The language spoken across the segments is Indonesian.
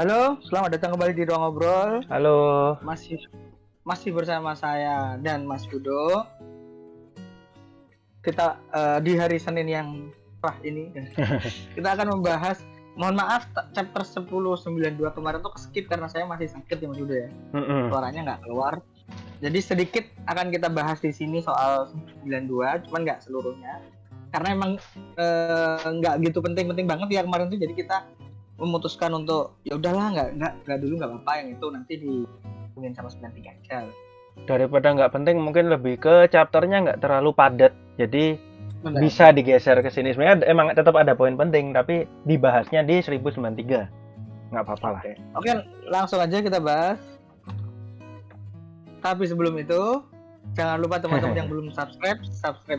Halo, selamat datang kembali di Ruang Ngobrol. Halo. Masih bersama saya dan Mas Budo. Kita di hari Senin yang ini kita akan membahas, mohon maaf, chapter 1092 kemarin tuh skip karena saya masih sakit ya Mas Budo ya. Suaranya nggak keluar. Jadi sedikit akan kita bahas di sini soal 92, cuman nggak seluruhnya. Karena emang nggak gitu penting-penting banget ya kemarin tuh, jadi kita memutuskan untuk ya udahlah nggak dulu, nggak apa-apa, yang itu nanti dihubungin sama 93 aja. Daripada nggak penting, mungkin lebih ke chapternya nggak terlalu padat, jadi Benar. bisa digeser ke sini. Sebenarnya emang tetap ada poin penting, tapi dibahasnya di 1093. Nggak apa-apa lah. Oke, langsung aja kita bahas. Tapi sebelum itu, jangan lupa teman-teman yang belum subscribe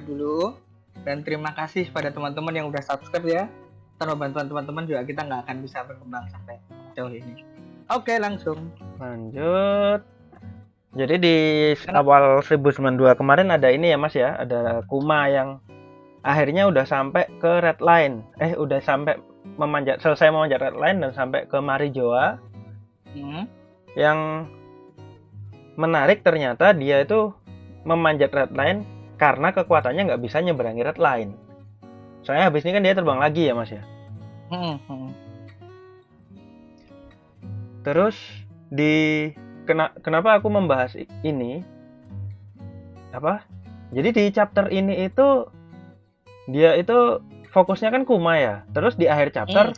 dulu. Dan terima kasih pada teman-teman yang udah subscribe ya. Tanpa bantuan teman-teman juga kita nggak akan bisa berkembang sampai jauh ini. Oke, langsung lanjut. Jadi di awal 1092 kemarin ada ini ya Mas ya, ada Kuma yang akhirnya udah sampai ke red line. Udah sampai selesai memanjat red line dan sampai ke Marijoa. Yang menarik ternyata dia itu memanjat red line karena kekuatannya nggak bisa nyeberangi red line. Soalnya habis ini kan dia terbang lagi ya Mas ya. Terus kenapa aku membahas ini? Jadi di chapter ini itu dia itu fokusnya kan Kuma ya. Terus di akhir chapter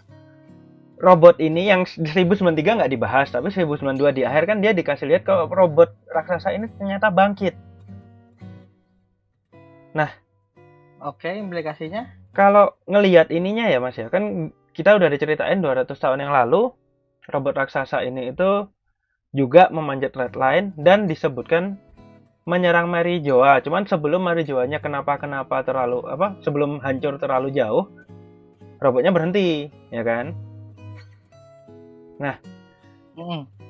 robot ini yang 1093 nggak dibahas, tapi 1092 di akhir kan dia dikasih lihat kalau robot raksasa ini ternyata bangkit. Nah, oke, implikasinya? Kalau ngelihat ininya ya Mas ya, kan kita udah diceritain 200 tahun yang lalu robot raksasa ini itu juga memanjat red line dan disebutkan menyerang Marijoa. Cuman sebelum Marijoanya kenapa terlalu sebelum hancur terlalu jauh, robotnya berhenti, ya kan? Nah,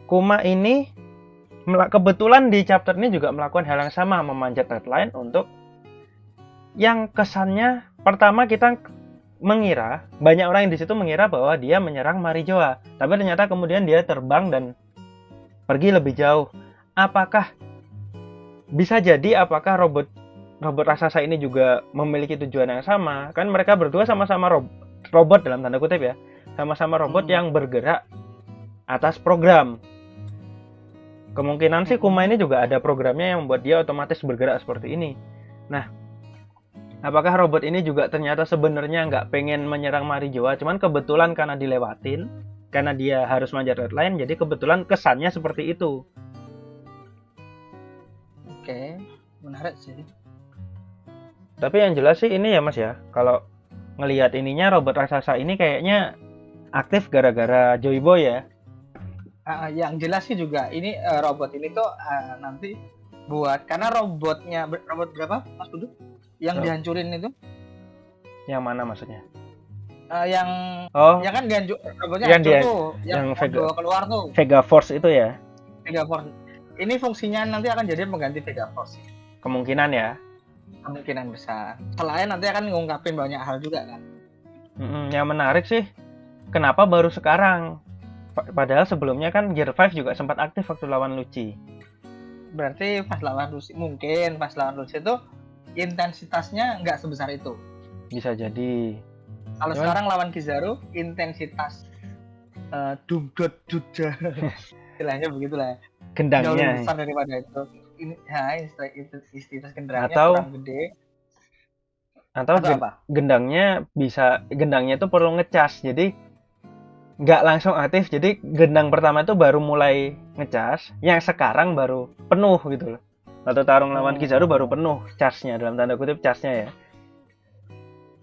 Kuma ini kebetulan di chapter ini juga melakukan hal yang sama, memanjat red line untuk yang kesannya pertama kita mengira, banyak orang yang di situ mengira bahwa dia menyerang Marijoa, tapi ternyata kemudian dia terbang dan pergi lebih jauh. Apakah robot raksasa ini juga memiliki tujuan yang sama? Kan mereka berdua sama-sama robot dalam tanda kutip ya, sama-sama robot yang bergerak atas program. Kemungkinan sih Kuma ini juga ada programnya yang membuat dia otomatis bergerak seperti ini. Nah, apakah robot ini juga ternyata sebenarnya nggak pengen menyerang Marijoa, cuman kebetulan karena dilewatin, karena dia harus manjat red line, jadi kebetulan kesannya seperti itu. Oke, menarik sih. Tapi yang jelas sih ini ya Mas ya, kalau ngelihat ininya robot raksasa ini kayaknya aktif gara-gara Joy Boy ya. Yang jelas sih juga ini robot ini tuh nanti buat, karena robot berapa Mas Budu? Yang dihancurin itu? Yang mana maksudnya? Ya kan robotnya hancur tuh, yang Vega keluar tuh. Vega Force itu ya? Vega Force. Ini fungsinya nanti akan jadi pengganti Vega Force. Kemungkinan ya? Kemungkinan besar. Selain nanti akan ngungkapin banyak hal juga kan. Yang menarik sih, kenapa baru sekarang? Padahal sebelumnya kan Gear 5 juga sempat aktif waktu lawan Lucci. Berarti pas lawan Lucci itu intensitasnya nggak sebesar itu. Bisa jadi. Kalau sekarang lawan Kizaru, intensitas dudut istilahnya begitulah ya. Gendangnya jauh besar daripada itu. Intensitas gendangnya kurang gede. Atau gendangnya itu perlu ngecas, jadi nggak langsung aktif. Jadi gendang pertama itu baru mulai ngecas, yang sekarang baru penuh gitu loh. Atau tarung lawan Kizaru baru penuh charge-nya, dalam tanda kutip charge-nya ya.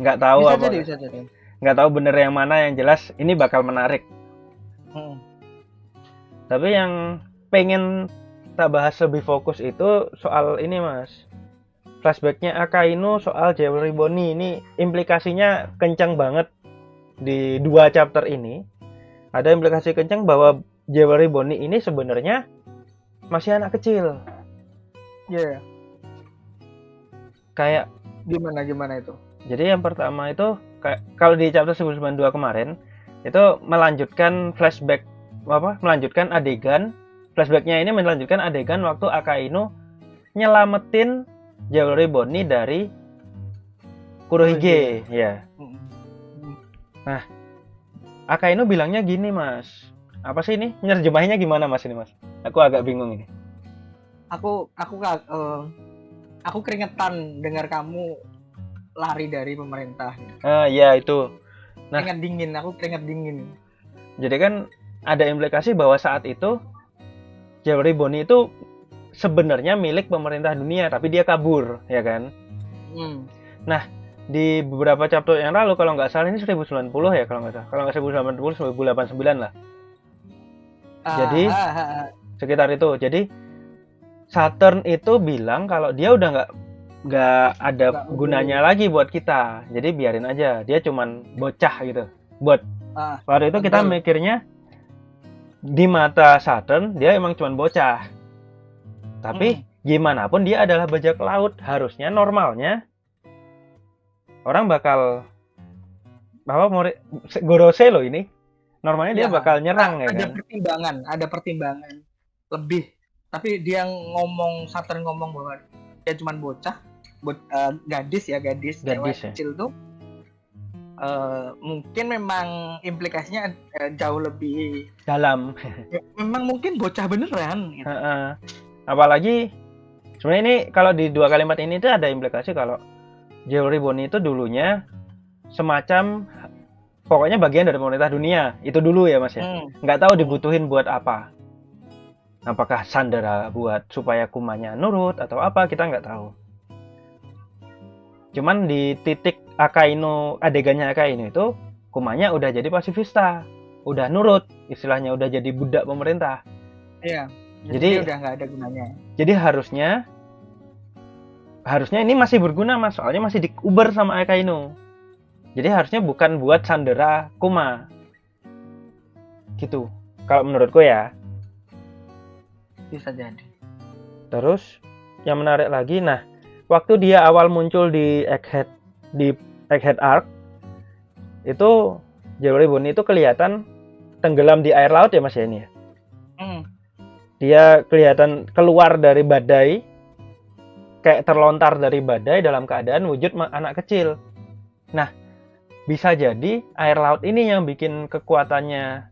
Nggak tahu bisa jadi. Nggak tahu bener yang mana, yang jelas ini bakal menarik. Tapi yang pengen kita bahas lebih fokus itu soal ini Mas. Flashbacknya Akainu soal Jewelry Bonnie ini implikasinya kencang banget di 2 chapter ini. Ada implikasi kencang bahwa Jewelry Bonnie ini sebenarnya masih anak kecil. Iya. Yeah. Kayak gimana itu? Jadi yang pertama itu kalau di chapter 1092 kemarin itu melanjutkan flashback melanjutkan adegan flashbacknya ini melanjutkan adegan waktu Akainu nyelamatin Jewelry Bonnie dari Kurohige, ya. Nah, Akainu bilangnya gini, Mas. Apa sih ini? Nerjemahinnya gimana, Mas ini, Mas? Aku agak bingung ini. Aku keringetan dengar kamu lari dari pemerintah. Ya itu. Nah, aku keringet dingin. Jadi kan ada implikasi bahwa saat itu Jewelry Bonnie itu sebenarnya milik pemerintah dunia, tapi dia kabur, ya kan? Nah, di beberapa chapter yang lalu, kalau nggak salah ini 1090 ya, kalau nggak salah. Kalau nggak 1090, 1089 lah. Jadi, sekitar itu. Jadi, Saturn itu bilang kalau dia udah nggak ada gunanya lagi buat kita. Jadi biarin aja, dia cuman bocah gitu. Waktu itu kita mikirnya di mata Saturn dia emang cuman bocah. Tapi gimana pun dia adalah bajak laut, harusnya normalnya orang bakal Gorose loh ini. Normalnya dia bakal nyerang ya kan. Ada pertimbangan lebih. Tapi dia Saturn ngomong bahwa dia cuman bocah, gadis kecil tuh. Mungkin memang implikasinya jauh lebih dalam. Memang mungkin bocah beneran gitu. Apalagi sebenarnya ini kalau di dua kalimat ini tuh ada implikasi kalau Jewelry Bonnie itu dulunya semacam pokoknya bagian dari pemerintah dunia. Itu dulu ya, Mas ya. Nggak tahu dibutuhin buat apa. Apakah sandera buat supaya Kumanya nurut atau apa, kita nggak tahu. Cuman di titik adegannya Akainu itu Kumanya udah jadi pasifista, udah nurut, istilahnya udah jadi budak pemerintah. Iya. Jadi udah nggak ada gunanya. Jadi harusnya ini masih berguna, Mas, soalnya masih diuber sama Akainu. Jadi harusnya bukan buat sandera Kuma. Gitu. Kalau menurutku ya. Bisa jadi. Terus yang menarik lagi, nah, waktu dia awal muncul di Egghead Arc itu Jewelry Bonnie itu kelihatan tenggelam di air laut ya, Mas ya ini ya. Dia kelihatan keluar dari badai, kayak terlontar dari badai dalam keadaan wujud anak kecil. Nah, bisa jadi air laut ini yang bikin kekuatannya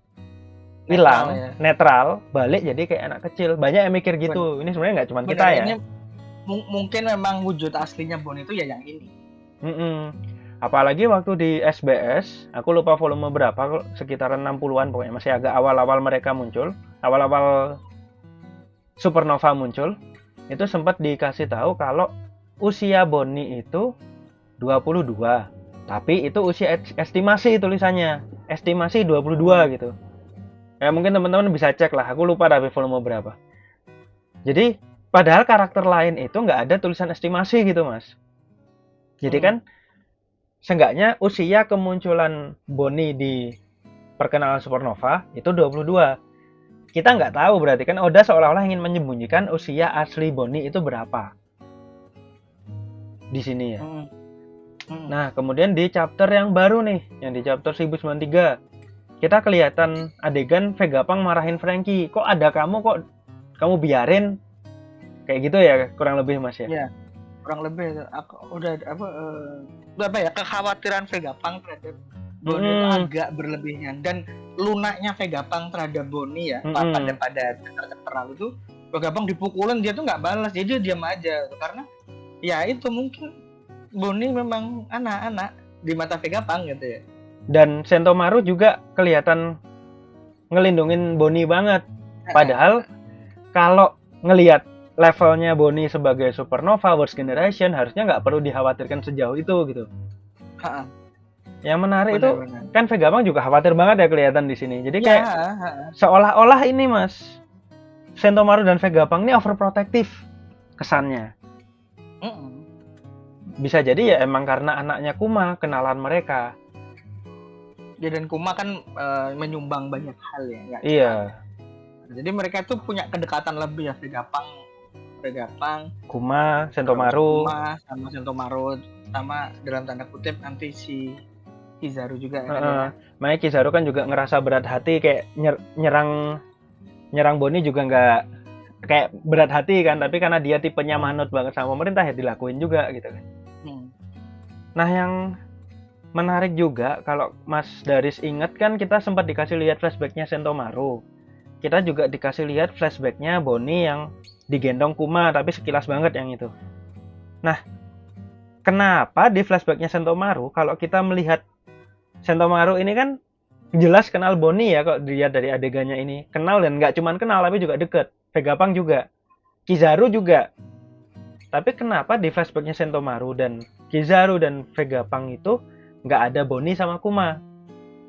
hilang, netral, balik jadi kayak anak kecil. Banyak yang mikir gitu. Ini sebenarnya nggak cuma kita ya. Mungkin memang wujud aslinya Bonnie itu ya yang ini. Apalagi waktu di SBS, aku lupa volume berapa, sekitaran 60-an pokoknya, masih agak awal-awal mereka muncul, awal-awal Supernova muncul, itu sempat dikasih tahu kalau usia Bonnie itu 22. Tapi itu usia estimasi tulisannya. Estimasi 22 gitu. Ya mungkin teman-teman bisa cek lah, aku lupa tapi volume berapa. Jadi, padahal karakter lain itu nggak ada tulisan estimasi gitu, Mas. Jadi kan, seenggaknya usia kemunculan Bonnie di perkenalan Supernova itu 22. Kita nggak tahu, berarti kan Oda seolah-olah ingin menyembunyikan usia asli Bonnie itu berapa. Di sini ya. Nah, kemudian di chapter yang baru nih, yang di chapter 1093, kita kelihatan adegan Vegapunk marahin Franky. Kok ada kamu biarin? Kayak gitu ya, kurang lebih, Mas ya. Iya. Kurang lebih kekhawatiran Vegapunk terhadap Bonnie itu agak berlebihan, dan lunaknya Vegapunk terhadap Bonnie ya pada terlalu itu Vegapunk dipukulin dia tuh nggak balas, jadi dia diam aja karena ya itu mungkin Bonnie memang anak-anak di mata Vegapunk gitu ya. Dan Sentomaru juga kelihatan ngelindungin Bonnie banget, padahal kalau ngelihat levelnya Bonnie sebagai Supernova Worst Generation harusnya nggak perlu dikhawatirkan sejauh itu gitu. Yang menarik itu kan Vegapunk juga khawatir banget ya kelihatan di sini. Jadi kayak seolah-olah ini, Mas, Sentomaru dan Vegapunk ini overprotective kesannya. Bisa jadi ya emang karena anaknya Kuma, kenalan mereka. Ya, dan Kuma kan menyumbang banyak hal ya. Iya. Jadi mereka tuh punya kedekatan lebih ya, Vegapunk, Kuma, Sentomaru, sama dalam tanda kutip nanti si Kizaru juga. Makanya Kizaru kan juga ngerasa berat hati kayak nyerang Bonnie juga nggak kayak berat hati kan, tapi karena dia tipenya manut banget sama pemerintah ya dilakuin juga gitu kan. Nah yang menarik juga kalau Mas Daris ingat kan kita sempat dikasih lihat flashbacknya Sentomaru. Kita juga dikasih lihat flashbacknya Bonnie yang digendong Kuma, tapi sekilas banget yang itu. Nah, kenapa di flashbacknya Sentomaru kalau kita melihat Sentomaru ini kan jelas kenal Bonnie ya kalau dilihat dari adegannya ini. Kenal dan nggak cuman kenal tapi juga deket. Vegapunk juga. Kizaru juga. Tapi kenapa di flashbacknya Sentomaru dan Kizaru dan Vegapunk itu nggak ada Bonnie sama Kuma?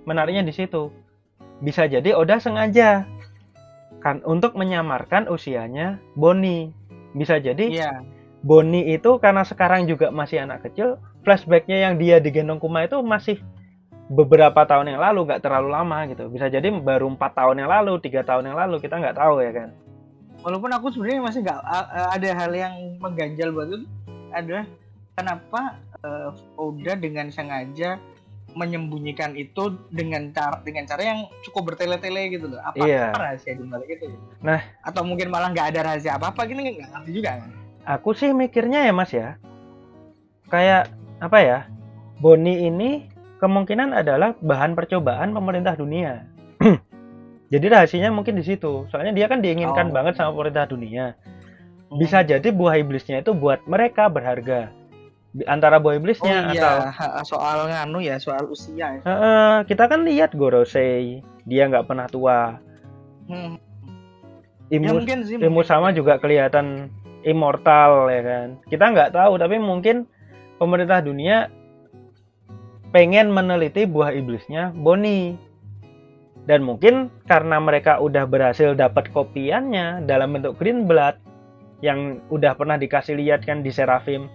Menariknya di situ. Bisa jadi Oda sengaja kan untuk menyamarkan usianya Bonnie. Bisa jadi Bonnie itu karena sekarang juga masih anak kecil, flashbacknya yang dia digendong Kuma itu masih beberapa tahun yang lalu, nggak terlalu lama gitu. Bisa jadi baru 4 tahun yang lalu, 3 tahun yang lalu, kita nggak tahu ya kan. Walaupun aku sebenarnya masih nggak ada hal yang mengganjal buat itu adalah kenapa Oda dengan sengaja menyembunyikan itu dengan cara yang cukup bertele-tele gitu loh. Apa rahasia di balik itu? Nah, atau mungkin malah nggak ada rahasia apa-apa gini, nggak ngerti juga kan? Aku sih mikirnya ya Mas ya, kayak apa ya, Bonnie ini kemungkinan adalah bahan percobaan pemerintah dunia. Jadi rahasianya mungkin di situ. Soalnya dia kan diinginkan banget sama pemerintah dunia. Bisa jadi buah iblisnya itu buat mereka berharga. Antara buah iblisnya atau soal nganu ya, soal usia ya. Kita kan lihat Gorosei, dia nggak pernah tua. Imus sama juga kelihatan immortal ya kan. Kita nggak tahu, tapi mungkin pemerintah dunia pengen meneliti buah iblisnya Bonnie. Dan mungkin karena mereka udah berhasil dapat kopiannya dalam bentuk Green Blood yang udah pernah dikasih lihat kan di Seraphim.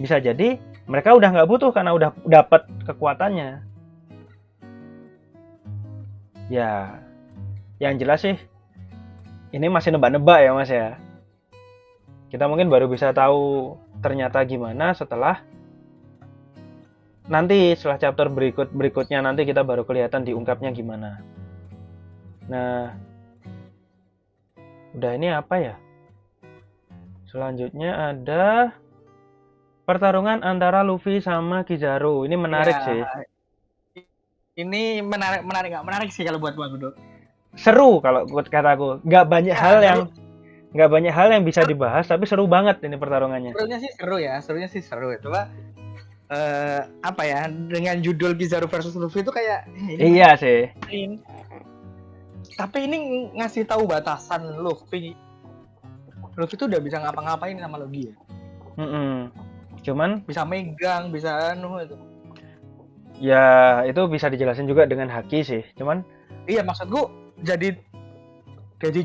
Bisa jadi mereka udah nggak butuh karena udah dapat kekuatannya. Ya, yang jelas sih ini masih nebak-nebak ya Mas ya. Kita mungkin baru bisa tahu ternyata gimana setelah chapter berikutnya nanti kita baru kelihatan diungkapnya gimana. Nah, udah ini apa ya? Selanjutnya ada pertarungan antara Luffy sama Kizaru. Ini menarik sih. Ini menarik nggak menarik sih kalau buat Bang Gudo. Seru kalau kataku. Nggak banyak hal yang bisa dibahas, tapi seru banget ini pertarungannya. Serunya sih seru. Coba apa ya, dengan judul Kizaru versus Luffy itu kayak iya sih. Tapi ini ngasih tahu batasan Luffy tuh udah bisa ngapa-ngapain sama Logi ya. Cuman bisa megang, bisa itu. Ya, itu bisa dijelasin juga dengan haki sih. Cuman iya, maksudku jadi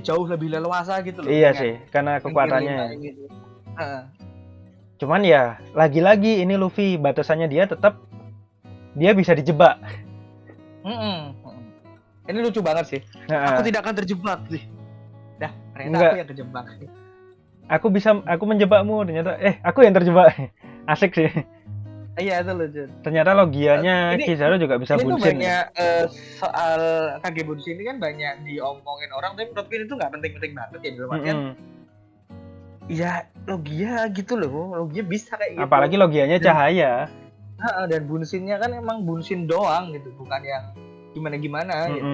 jauh lebih leluasa gitu loh. Iya sih, karena kekuatannya. Gitu. Cuman ya, lagi-lagi ini Luffy batasannya dia tetap dia bisa dijebak. Ini lucu banget sih. Aku tidak akan terjebak sih. Dah, ternyata aku yang terjebak. Aku menjebakmu, ternyata aku yang terjebak. Asik sih. Iya, itu lucu. Ternyata logianya Kizaru juga bisa bullshit. Ini banyak soal Kage Bunshin ini kan banyak diomongin orang, tapi menurutku itu nggak penting-penting banget ya dalam artian. Ya, logia gitu loh. Logia bisa kayak gitu. Apalagi logianya cahaya. Dan Bunshinnya kan emang Bunshin doang gitu, bukan yang gimana-gimana gitu.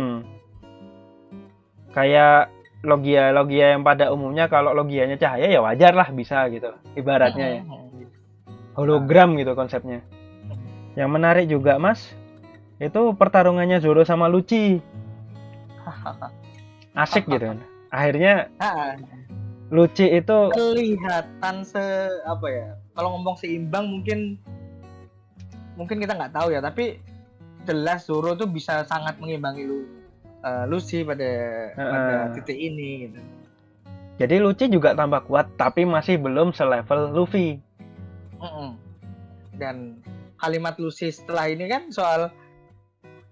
Kayak logia yang pada umumnya kalau logianya cahaya ya wajar lah bisa gitu. Ibaratnya ya. Hologram gitu konsepnya. Yang menarik juga Mas, itu pertarungannya Zoro sama Lucci. Asik gitu kan. Akhirnya Lucci itu kelihatan kalau ngomong seimbang mungkin kita nggak tahu ya, tapi jelas Zoro tuh bisa sangat mengimbangi Lucci pada titik ini gitu. Jadi Lucci juga tambah kuat tapi masih belum selevel Luffy. Dan kalimat Lucy setelah ini kan soal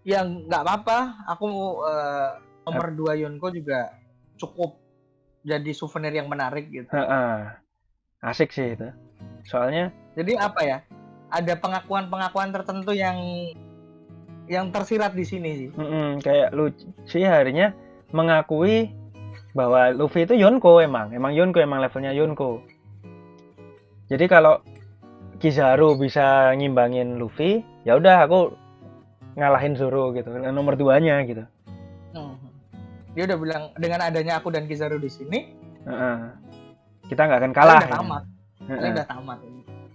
yang nggak apa-apa, aku nomor 2 Yonko juga cukup jadi souvenir yang menarik gitu. Asik sih itu. Soalnya jadi apa ya, ada pengakuan tertentu yang yang tersirat di sini sih. Kayak Luffy akhirnya mengakui bahwa Luffy itu Yonko emang levelnya Yonko. Jadi kalau Kizaru bisa ngimbangin Luffy, ya udah aku ngalahin Zoro gitu, nomor 2-nya gitu. Dia udah bilang dengan adanya aku dan Kizaru di sini, kita nggak akan kalah. Udah tamat. Udah tamat.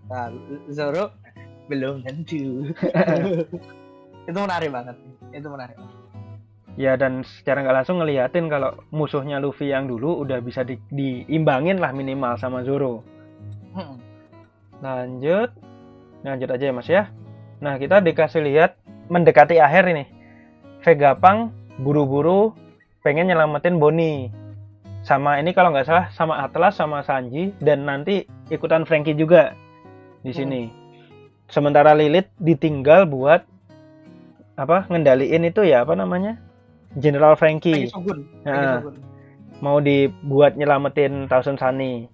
Nah, Zoro belum tentu. Itu menarik banget. Ya, dan secara nggak langsung ngeliatin kalau musuhnya Luffy yang dulu udah bisa diimbangin lah minimal sama Zoro. Lanjut aja ya Mas ya. Nah, kita dikasih lihat mendekati akhir ini. Vegapunk buru-buru pengen nyelamatin Bonnie. Sama ini kalau nggak salah sama Atlas sama Sanji, dan nanti ikutan Franky juga di sini. Sementara Lilith ditinggal buat ngendaliin itu ya General Franky. Mau dibuat nyelamatin Thousand Sunny.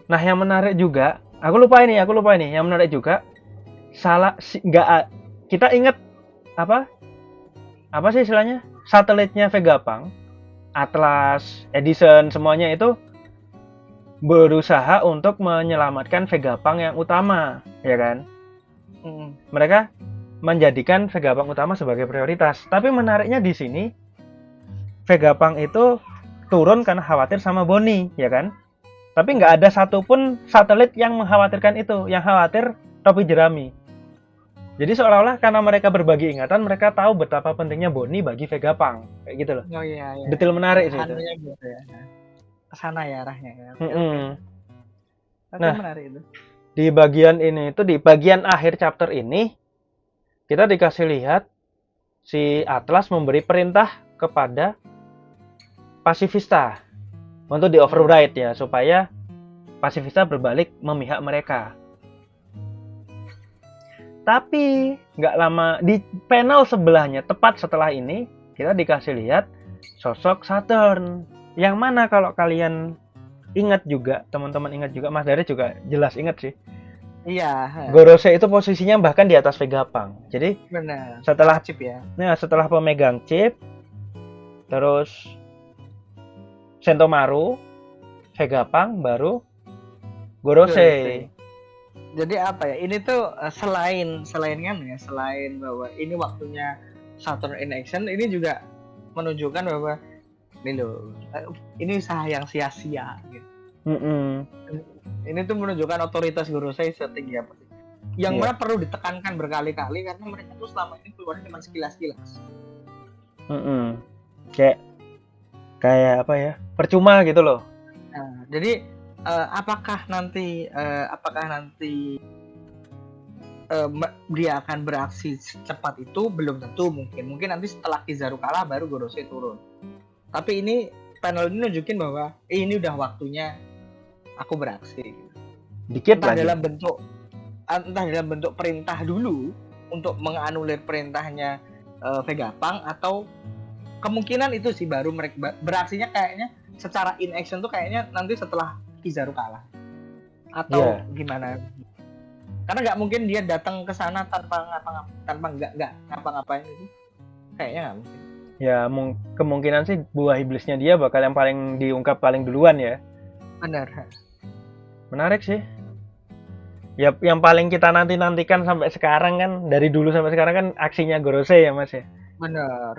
Nah, yang menarik juga, aku lupa ini. Yang menarik juga, kita ingat apa sih istilahnya? Satelitnya Vegapunk, Atlas, Edison, semuanya itu berusaha untuk menyelamatkan Vegapunk yang utama, ya kan? Mereka menjadikan Vegapunk utama sebagai prioritas. Tapi menariknya di sini, Vegapunk itu turun karena khawatir sama Bonnie, ya kan? Tapi nggak ada satupun satelit yang mengkhawatirkan itu. Yang khawatir topi jerami. Jadi seolah-olah karena mereka berbagi ingatan, mereka tahu betapa pentingnya Bonnie bagi Vegapunk. Kayak gitu loh. Oh iya. Detail menarik sih itu. Gitu ya. Kesana ya arahnya. Nah, menarik itu. Di bagian ini itu, di bagian akhir chapter ini, kita dikasih lihat si Atlas memberi perintah kepada Pacifista untuk di override ya, supaya Pacifista berbalik memihak mereka. Tapi nggak lama di panel sebelahnya, tepat setelah ini, kita dikasih lihat sosok Saturn. Yang mana kalau kalian ingat juga, teman-teman ingat juga, Mas Dari juga jelas ingat sih. Iya. Gorosei itu posisinya bahkan di atas Vegapunk. Jadi benar. Setelah chip ya. Nah, setelah pemegang chip, terus Sentomaru, Vegapunk, baru Gorosei. Jadi apa ya? Ini tuh selain bahwa ini waktunya Saturn in action, ini juga menunjukkan bahwa ini usaha yang sia-sia gitu. Ini tuh menunjukkan otoritas Gorosei setinggi apa sih? Yang mana perlu ditekankan berkali-kali karena mereka tuh selama ini keluarnya cuma sekilas-kilas. Kayak apa ya? Percuma gitu loh. Nah, jadi apakah nanti dia akan beraksi secepat itu? Belum tentu, mungkin nanti setelah Kizaru kalah baru Gorosei turun. Tapi ini panel ini nunjukin bahwa ini udah waktunya aku beraksi. Dikit entah lagi. Entah dalam bentuk perintah dulu untuk menganulir perintahnya Vegapunk, atau kemungkinan itu sih baru mereka beraksinya kayaknya secara in action tuh kayaknya nanti setelah Kizaru kalah atau gimana, karena nggak mungkin dia datang ke sana tanpa ngapa-ngapain itu, kayaknya nggak mungkin. Ya kemungkinan sih buah iblisnya dia bakal yang paling diungkap paling duluan ya. Benar. Menarik sih. Ya, yang paling kita nantikan sampai sekarang kan, dari dulu sampai sekarang kan aksinya Gorosei ya Mas ya. Benar.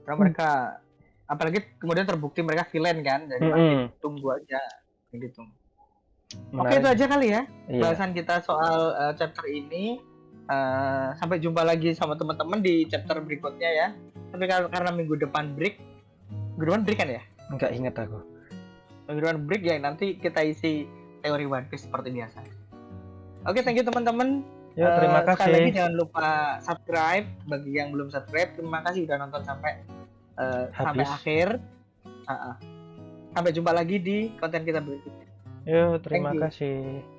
Karena mereka apalagi kemudian terbukti mereka villain kan, jadi tunggu aja gitu. Oke, itu aja kali ya bahasan kita soal chapter ini. Sampai jumpa lagi sama teman-teman di chapter berikutnya ya. Tapi karena minggu depan break kan ya? Enggak ingat aku. Minggu depan break ya, nanti kita isi teori One Piece seperti biasa. Oke, thank you teman-teman. Ya, terima kasih. Sekali lagi jangan lupa subscribe bagi yang belum subscribe. Terima kasih udah nonton sampai akhir. Sampai jumpa lagi di konten kita berikutnya. Yo, terima kasih.